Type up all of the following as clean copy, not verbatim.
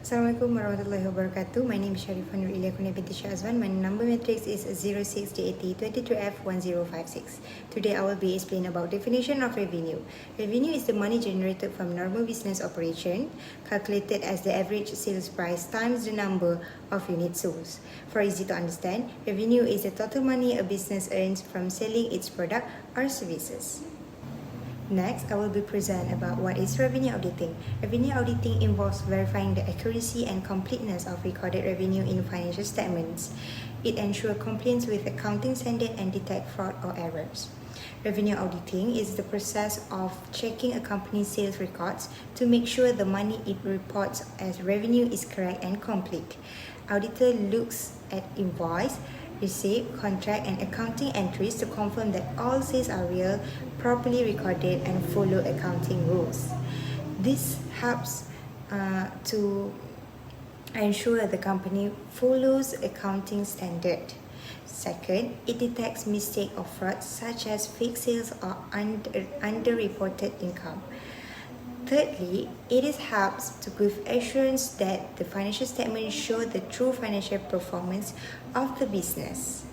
Assalamualaikum warahmatullahi wabarakatuh. My name is Sharifah Nur Ilya Kunia binti Syazwan. My number matrix is 06DAT22F1056. Today I will be explaining about definition of revenue. Revenue is the money generated from normal business operation, calculated as the average sales price times the number of units sold. For easy to understand, revenue is the total money a business earns from selling its product or services. Next, I will be present about what is revenue auditing. Revenue auditing involves verifying the accuracy and completeness of recorded revenue in financial statements. It ensures compliance with accounting standards and detect fraud or errors. Revenue auditing is the process of checking a company's sales records to make sure the money it reports as revenue is correct and complete. Auditor looks at invoice, receipt, contract, and accounting entries to confirm that all sales are real, properly recorded, and follow accounting rules. This helps to ensure the company follows accounting standard. Second, it detects mistake or fraud such as fake sales or underreported income. Thirdly, it helps to give assurance that the financial statements show the true financial performance of the business.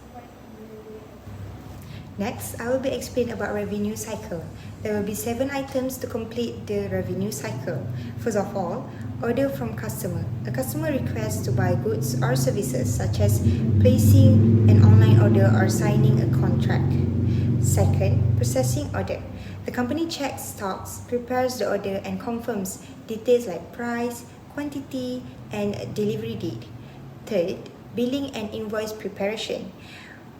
Next, I will be explaining about revenue cycle. There will be 7 items to complete the revenue cycle. First of all, order from customer. A customer requests to buy goods or services such as placing an online order or signing a contract. Second, processing order. The company checks stocks, prepares the order, and confirms details like price, quantity, and delivery date. Third, billing and invoice preparation.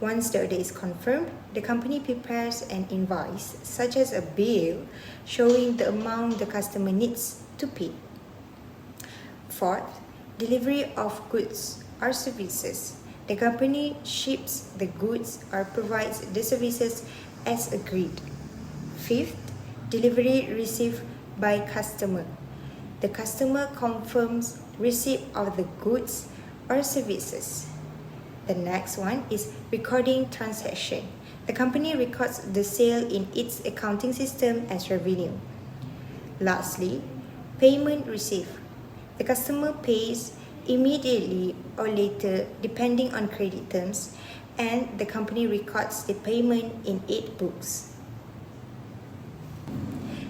Once the order is confirmed, the company prepares an invoice, such as a bill, showing the amount the customer needs to pay. Fourth, delivery of goods or services. The company ships the goods or provides the services as agreed. Fifth, delivery received by customer. The customer confirms receipt of the goods or services. The next one is recording transaction. The company records the sale in its accounting system as revenue. Lastly, payment received. The customer pays immediately or later depending on credit terms, and the company records the payment in 8 books.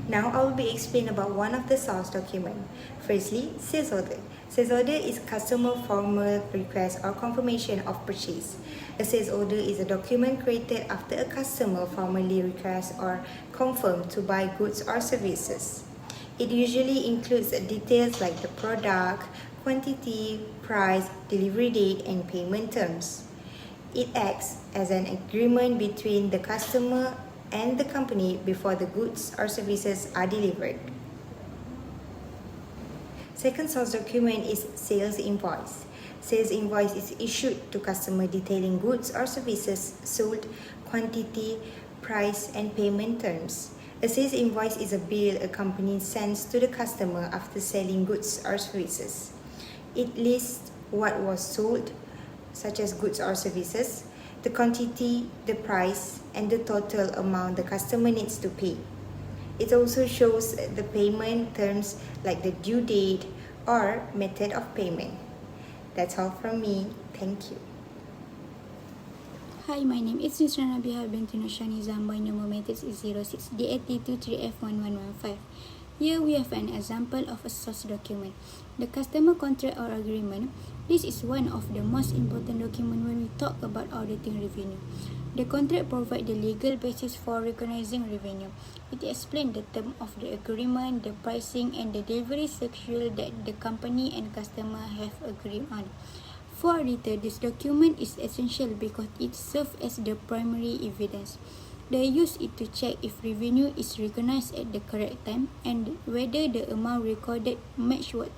Now I will be explaining about one of the source documents. Firstly, sales order. Sales order is customer formal request or confirmation of purchase. A sales order is a document created after a customer formally requests or confirms to buy goods or services. It usually includes details like the product, quantity, price, delivery date, and payment terms. It acts as an agreement between the customer and the company before the goods or services are delivered. Second source document is sales invoice. Sales invoice is issued to customer detailing goods or services sold, quantity, price, and payment terms. A sales invoice is a bill a company sends to the customer after selling goods or services. It lists what was sold, such as goods or services, the quantity, the price, and the total amount the customer needs to pay. It also shows the payment terms like the due date or method of payment. That's all from me. Thank you. Hi, my name is Mr. Nabiha binti Nushani Zamba. Number matrix is 06DAT23F1115. Here we have an example of a source document. The customer contract or agreement. This is one of the most important documents when we talk about auditing revenue. The contract provides the legal basis for recognizing revenue. It explains the term of the agreement, the pricing, and the delivery schedule that the company and customer have agreed on. For auditor, this document is essential because it serves as the primary evidence. They use it to check if revenue is recognized at the correct time and whether the amount recorded match what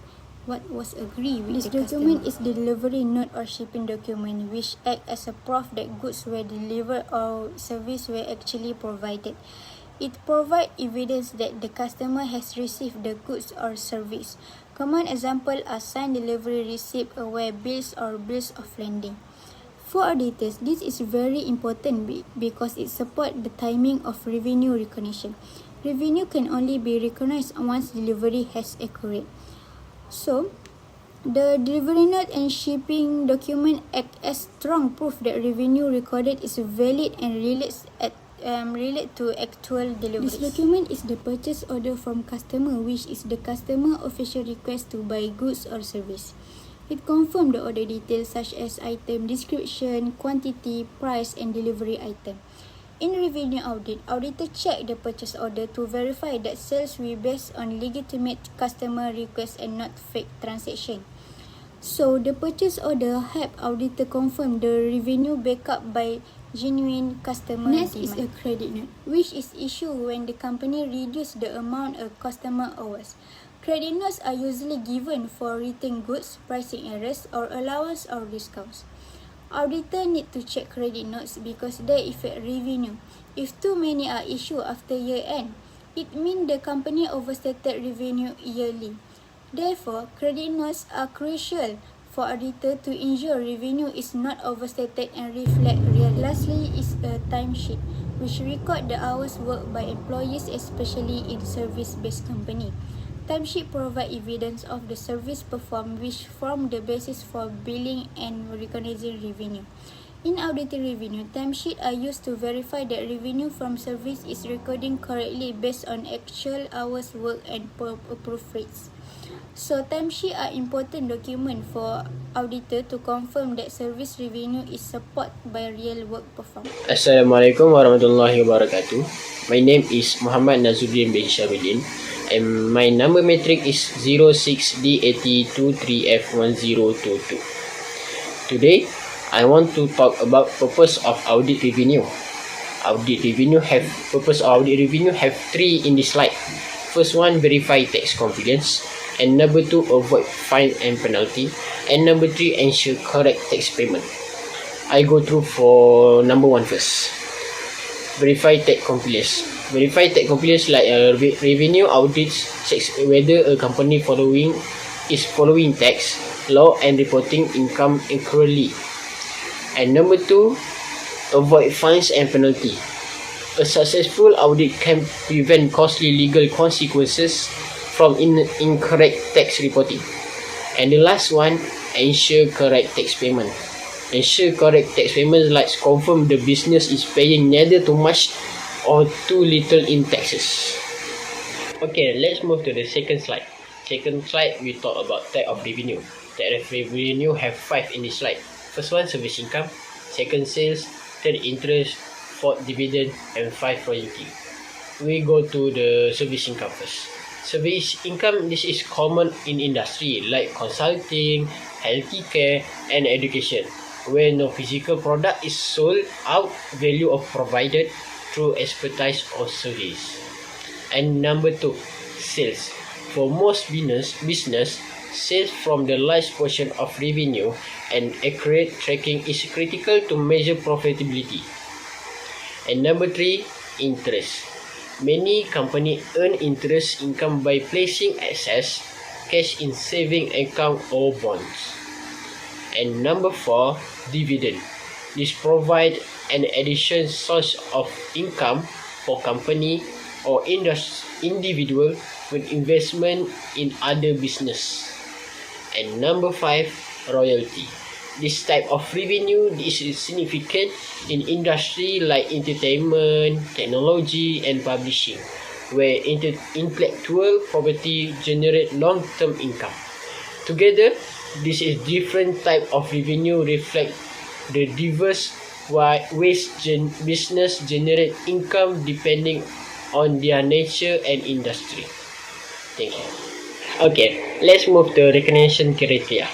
was agreed with the customer. This document is the delivery note or shipping document which act as a proof that goods were delivered or service were actually provided. It provides evidence that the customer has received the goods or service. Common examples are signed delivery receipt, aware bills, or bills of landing. For auditors, this is very important because it supports the timing of revenue recognition. Revenue can only be recognized once delivery has occurred. So, The delivery note and shipping document act as strong proof that revenue recorded is valid and relate to actual deliveries. This document is the purchase order from customer, which is the customer official request to buy goods or service. It confirms the order details such as item description, quantity, price, and delivery item. In revenue audit, auditor check the purchase order to verify that sales were based on legitimate customer request and not fake transaction. So, the purchase order help auditor confirm the revenue backed up by genuine customer demand. Next is a credit note, which is issued when the company reduce the amount a customer owes. Credit notes are usually given for return goods, pricing errors, or allowance or discounts. Auditor need to check credit notes because they affect revenue. If too many are issued after year end, it means the company overstated revenue yearly. Therefore, credit notes are crucial for auditor to ensure revenue is not overstated and reflect reality. Lastly is a timesheet, which record the hours worked by employees, especially in service-based company. Timesheet provide evidence of the service performed, which form the basis for billing and recognizing revenue. In auditing revenue, timesheet are used to verify that revenue from service is recording correctly based on actual hours worked and approved rates. So, timesheet are important document for auditor to confirm that service revenue is supported by real work performed. Assalamualaikum warahmatullahi wabarakatuh. My name is Muhammad Nazuddin bin Syabidin and my number matric is 06D8023F1022. Today, I want to talk about purpose of audit revenue. Purpose of audit revenue have three in this slide. First one, verify tax compliance. And number two, avoid fine and penalty. And number three, ensure correct tax payment. I go through for number one first. Verify tax compliance. Verify tax compliance like revenue audits checks whether a company is following tax law and reporting income accurately. And number two, avoid fines and penalty. A successful audit can prevent costly legal consequences from incorrect tax reporting. And the last one, ensure correct tax payment. Ensure correct tax payment like confirm the business is paying neither too much or too little in taxes. Okay, let's move to the second slide. Second slide, we talk about type of revenue. Type of revenue have 5 in this slide. First one, service income. Second, sales. Third, interest. Fourth, dividend. And 5, royalty. We go to the service income first. Service income, this is common in industry like consulting, healthcare, and education, where no physical product is sold out, value of provided through expertise or service. And number two, sales. For most business, sales from the large portion of revenue and accurate tracking is critical to measure profitability. And number three, interest. Many companies earn interest income by placing excess cash in saving account or bonds. And number four, dividend. This provides an additional source of income for company or individual with investment in other business. And number five, royalty. This type of revenue is significant in industry like entertainment, technology, and publishing, where intellectual property generate long-term income. Together, this is different type of revenue reflect the diverse ways business generate income depending on their nature and industry. Thank you. Okay, let's move to recognition criteria.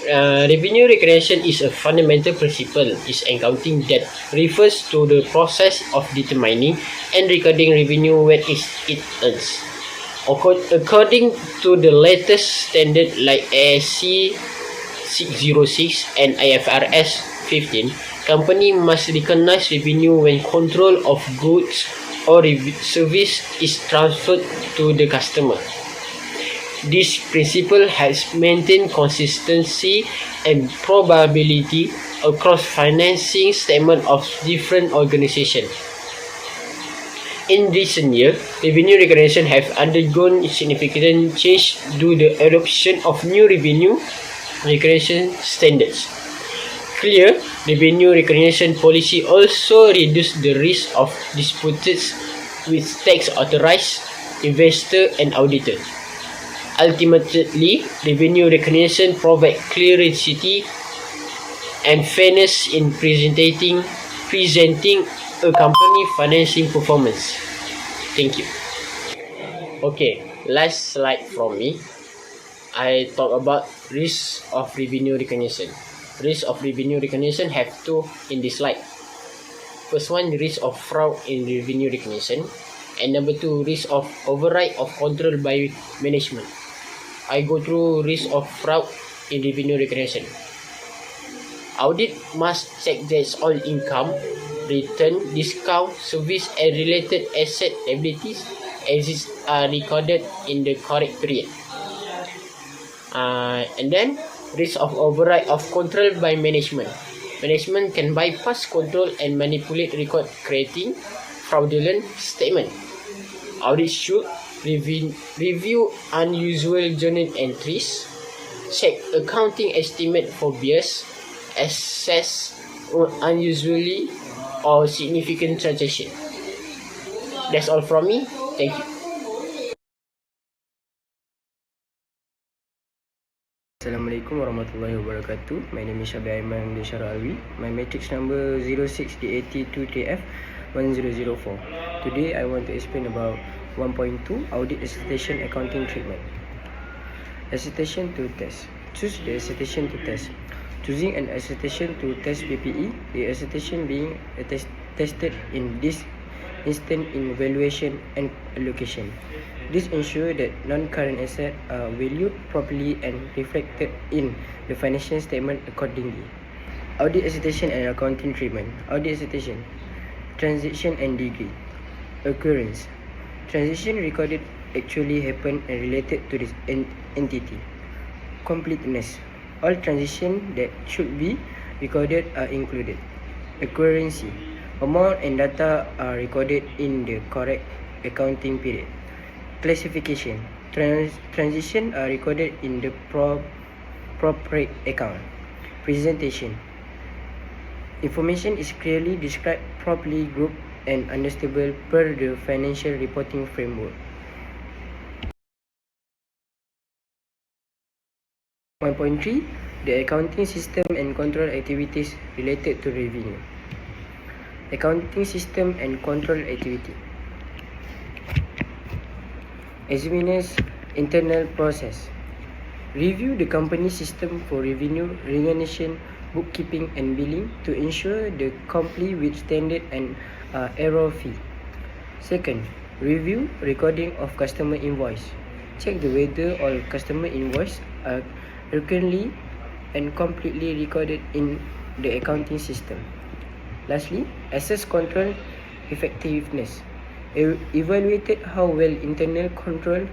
Revenue recognition is a fundamental principle is accounting that refers to the process of determining and recording revenue when it earns. According to the latest standard like ASC 606 and IFRS 15, company must recognize revenue when control of goods or service is transferred to the customer. This principle has maintained consistency and probability across financing statements of different organizations. In recent years, revenue recognition have undergone significant change due to the adoption of new revenue recognition standards. Clear revenue recognition policy also reduce the risk of disputes with tax authorized investor and auditor. Ultimately, revenue recognition provide clarity and fairness in presenting a company financial performance. Thank you. Okay, last slide from me. I talk about risk of revenue recognition. Risk of revenue recognition have two in this slide. First one, risk of fraud in revenue recognition, and number two, risk of override of control by management. I go through risk of fraud in revenue recognition. Audit must check that all income, return, discount, service and related asset liabilities are recorded in the correct period. And then risk of override of control by management. Management can bypass control and manipulate record, creating fraudulent statement. Audit should review unusual journal entries, check accounting estimate for bias, assess unusually or significant transaction. That's all from me. Thank you. Assalamualaikum warahmatullahi wabarakatuh. My name is Shabir Aiman Deshara Alwi. My matrix number 06D8023F1004. Today I want to explain about 1.2 Audit Assertion Accounting Treatment. Assertion to test. Choose the assertion to test. Choosing an assertion to test PPE, the assertion being tested in this instant in valuation and allocation. This ensures that non-current assets are valued properly and reflected in the financial statement accordingly. Audit assertion and accounting treatment. Audit assertion. Transaction and degree. Occurrence. Transaction recorded actually happened and related to this entity. Completeness. All transactions that should be recorded are included. Accuracy. Amount and data are recorded in the correct accounting period. Classification. Transition are recorded in the proper account. Presentation. Information is clearly described, properly grouped and understandable per the financial reporting framework. 1.3. The accounting system and control activities related to revenue. Accounting system and control activity. Examiner's internal process. Review the company system for revenue recognition, bookkeeping and billing to ensure they comply with standard and error-free. Second, review recording of customer invoice. Check the whether all customer invoice are accurately and completely recorded in the accounting system. Lastly, assess control effectiveness. Evaluated how well internal control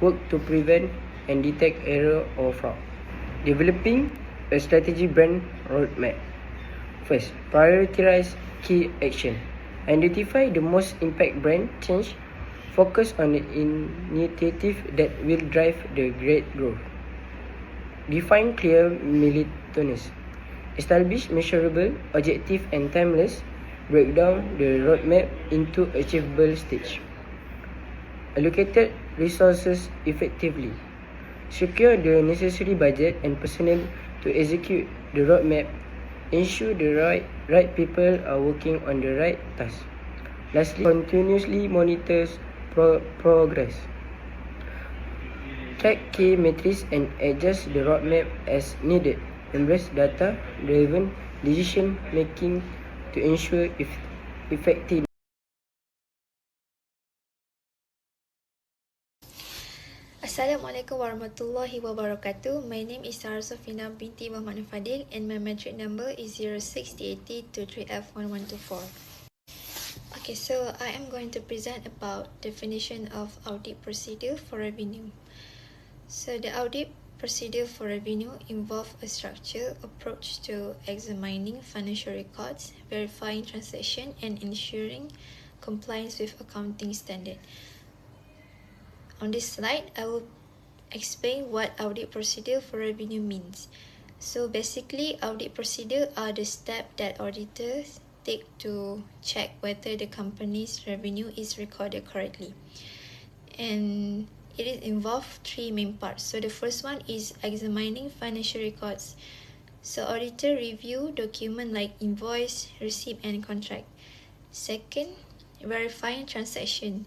work to prevent and detect error or fraud. Developing a strategy brand roadmap. First, prioritize key action. Identify the most impact brand change. Focus on the initiative that will drive the great growth. Define clear milestones. Establish measurable, objective and timeless. Break down the roadmap into achievable stage. Allocated resources effectively. Secure the necessary budget and personnel to execute the roadmap. Ensure the right people are working on the right task. Lastly, continuously monitors progress. Track key metrics and adjust the roadmap as needed. Embrace data-driven decision making to ensure effective. Assalamualaikum warahmatullahi wabarakatuh. My name is Sarah Sofina binti Muhammad Fadil and my matric number is 06D8023F1124. Okay, so I am going to present about definition of audit procedure for revenue. So the audit procedure for revenue involve a structured approach to examining financial records, verifying transaction and ensuring compliance with accounting standard. On this slide, I will explain what audit procedure for revenue means. So basically, audit procedure are the steps that auditors take to check whether the company's revenue is recorded correctly. And it involves three main parts. So the first one is examining financial records. So auditor review document like invoice, receipt and contract. Second, verifying transaction.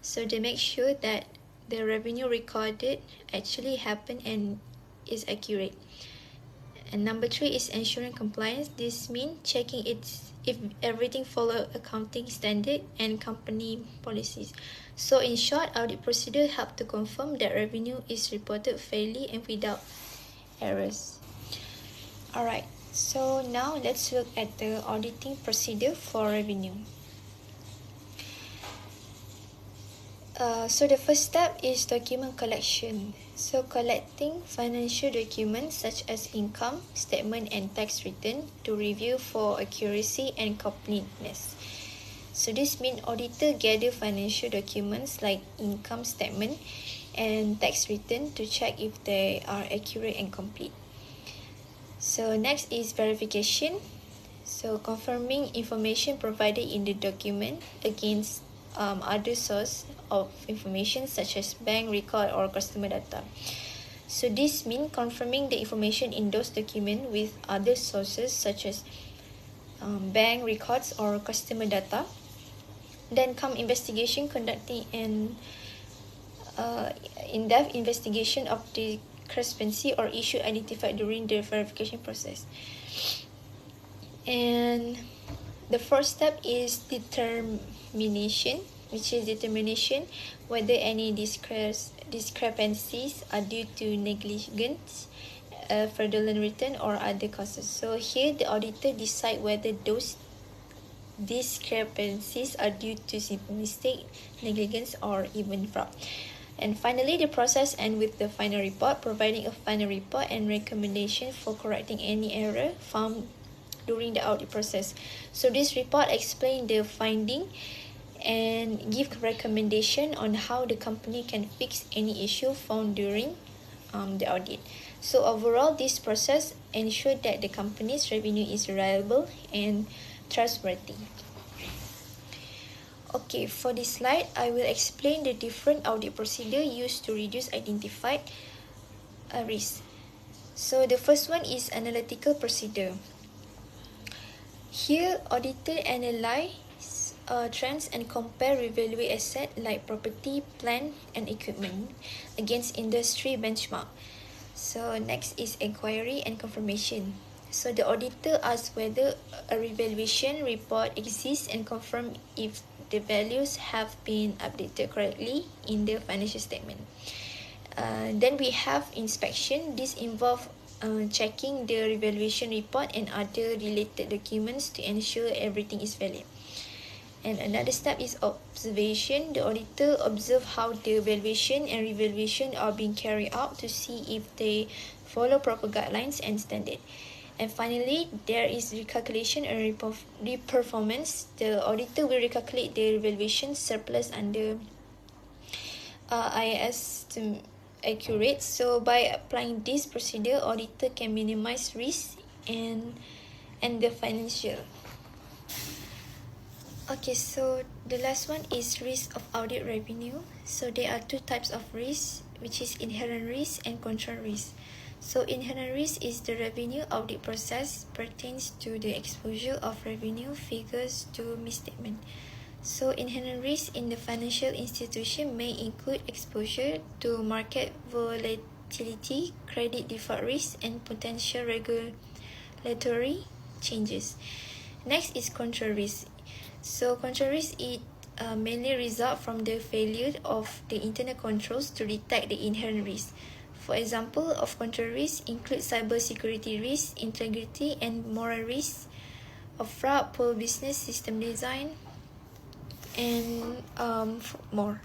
So they make sure that the revenue recorded actually happened and is accurate. And number three is ensuring compliance. This means checking if everything follow accounting standard and company policies. So in short, audit procedure help to confirm that revenue is reported fairly and without errors. Alright, so now let's look at the auditing procedure for revenue. So the first step is document collection. So collecting financial documents such as income statement and tax return to review for accuracy and completeness. So this means auditor gather financial documents like income statement and tax return to check if they are accurate and complete. So next is verification. So confirming information provided in the document against other source of information such as bank record or customer data. So this means confirming the information in those documents with other sources such as bank records or customer data. Then come investigation, conducting an in-depth investigation of the discrepancy or issue identified during the verification process. And the fourth step is determination, which is determination whether any discrepancies are due to negligence, fraudulent return or other causes. So here the auditor decide whether those discrepancies are due to simple mistake, negligence or even fraud. And finally, the process ends with the final report, providing a final report and recommendation for correcting any error found during the audit process. So this report explains the finding and give recommendation on how the company can fix any issue found during the audit. So overall, this process ensures that the company's revenue is reliable and trustworthy. Okay, for this slide, I will explain the different audit procedure used to reduce identified risk. So the first one is analytical procedure. Here, auditor analyze trends and compare revalue asset like property, plant, and equipment against industry benchmark. So next is inquiry and confirmation. So the auditor asks whether a revaluation report exists and confirm if the values have been updated correctly in the financial statement. Then we have inspection. This involves checking the revaluation report and other related documents to ensure everything is valid. And another step is observation. The auditor observes how the valuation and revaluation are being carried out to see if they follow proper guidelines and standards. And finally, there is recalculation and reperformance. The auditor will recalculate the revaluation surplus under IAS to accurate. So by applying this procedure, auditor can minimize risk and the financial. Okay, so the last one is risk of audit revenue. So there are two types of risk, which is inherent risk and control risk. So inherent risk is the revenue audit process pertains to the exposure of revenue figures to misstatement. So inherent risk in the financial institution may include exposure to market volatility, credit default risk, and potential regulatory changes. Next is control risk. So control risk mainly result from the failure of the internal controls to detect the inherent risk. For example, of control risk include cybersecurity risk, integrity and moral risk, of fraud, poor business system design, and more.